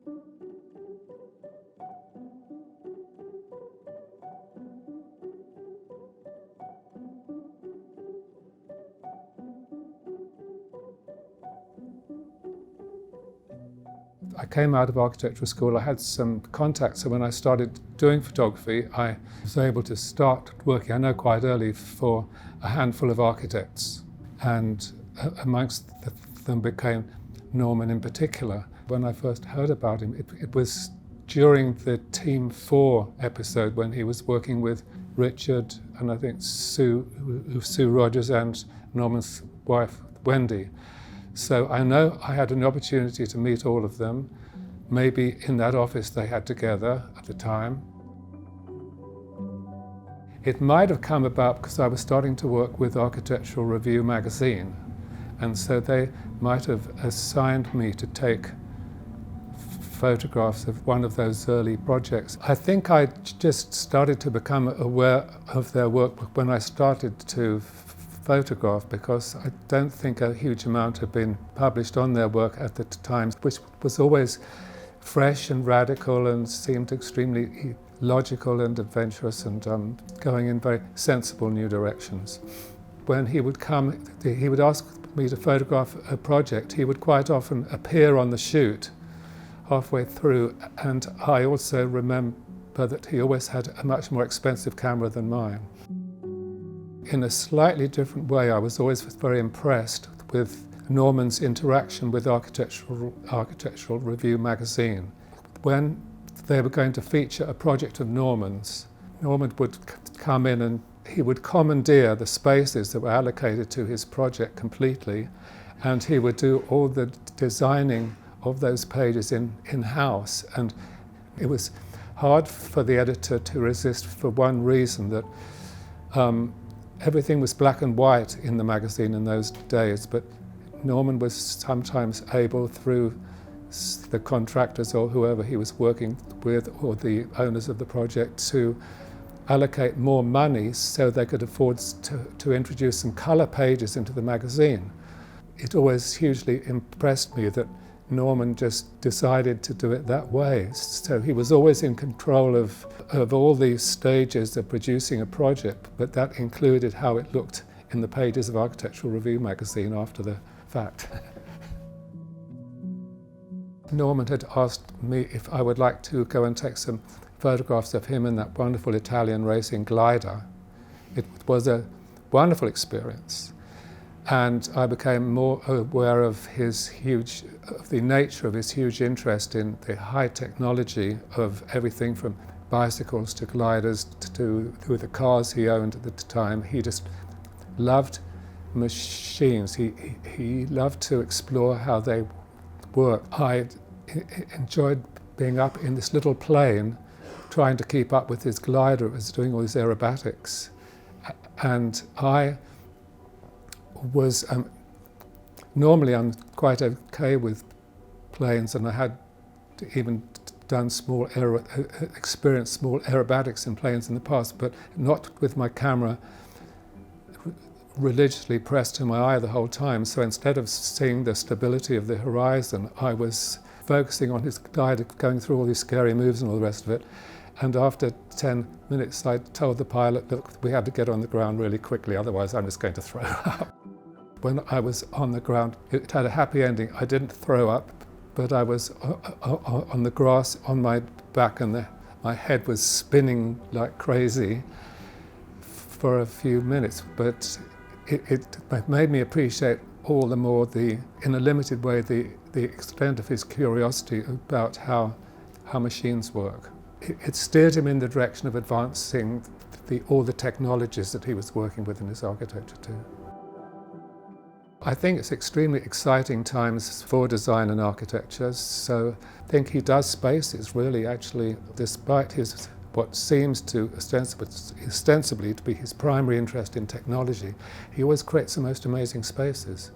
I came out of architectural school, I had some contacts, so when I started doing photography, I was able to start working, I know quite early, for a handful of architects, and amongst them became Norman in particular. When I first heard about him, it was during the Team 4 episode when he was working with Richard and I think Sue Rogers and Norman's wife, Wendy. So I know I had an opportunity to meet all of them, maybe in that office they had together at the time. It might have come about because I was starting to work with Architectural Review magazine, and so they might have assigned me to take photographs of one of those early projects. I think I just started to become aware of their work when I started to photograph, because I don't think a huge amount had been published on their work at the time, which was always fresh and radical and seemed extremely logical and adventurous and going in very sensible new directions. When he would come, he would ask me to photograph a project. He would quite often appear on the shoot halfway through, and I also remember that he always had a much more expensive camera than mine. In a slightly different way, I was always very impressed with Norman's interaction with Architectural Review magazine. When they were going to feature a project of Norman's, Norman would come in and he would commandeer the spaces that were allocated to his project completely, and he would do all the designing of those pages in-house. And it was hard for the editor to resist for one reason, that everything was black and white in the magazine in those days, but Norman was sometimes able, through the contractors or whoever he was working with or the owners of the project, to allocate more money so they could afford to introduce some colour pages into the magazine. It always hugely impressed me that Norman just decided to do it that way. So he was always in control of all these stages of producing a project, but that included how it looked in the pages of Architectural Review magazine after the fact. Norman had asked me if I would like to go and take some photographs of him in that wonderful Italian racing glider. It was a wonderful experience, and I became more aware of the nature of his huge interest in the high technology of everything from bicycles to gliders to the cars he owned at the time. He just loved machines. He loved to explore how they work. I enjoyed being up in this little plane trying to keep up with his glider. It was doing all these aerobatics. And I was, normally I'm quite okay with planes, and I had even done experienced small aerobatics in planes in the past, but not with my camera religiously pressed to my eye the whole time. So instead of seeing the stability of the horizon, I was focusing on his glider, going through all these scary moves and all the rest of it. And after 10 minutes, I told the pilot, look, we had to get on the ground really quickly, otherwise I'm just going to throw up. When I was on the ground, it had a happy ending. I didn't throw up, but I was on the grass on my back, and my head was spinning like crazy for a few minutes. But it made me appreciate all the more, in a limited way, the extent of his curiosity about how machines work. It steered him in the direction of advancing all the technologies that he was working with in his architecture too. I think it's extremely exciting times for design and architecture, so I think he does spaces really, actually, despite what seems to ostensibly to be his primary interest in technology, he always creates the most amazing spaces.